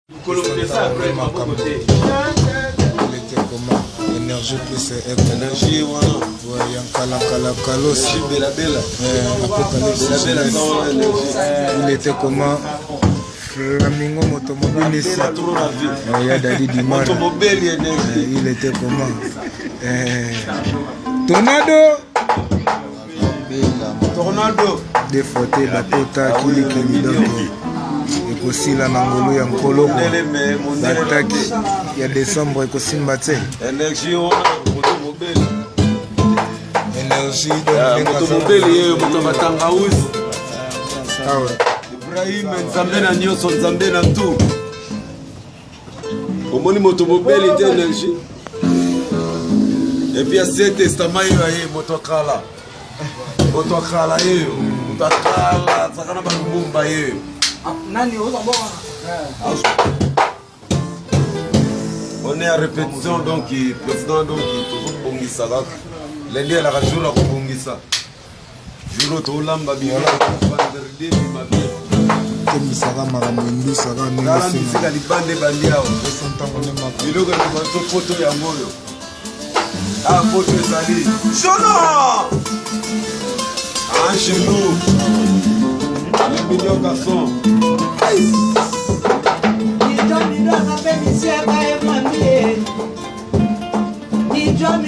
Il était comment? Énergie plus énergie, voilà. Ouais, il y a un Kalos. Il était comment? Flamingo Motomobile ici. Il y a Dadi Dimara. Il était comment? Tornado. Des photos Batota qui ekosila na ngolo ya nkolo bataki ya décembre ekosimba te énergie motomobele moto matanga uzi Ibrahim nzambe na nyonso nzambe na tout omoni motomobele te énergie et puis ancien testament ye moto kala ye moto kala sakana ba lumumba ye on est à répétition donc président donc toujours bongisa lundi à la radio la bongisa jour to lamba bi vendredi mabi kemisaka makambo saka ngala misika libande bandia biloko ya bato foto ya ngoyo foto ezali jono chez nous les millions garçons Ni John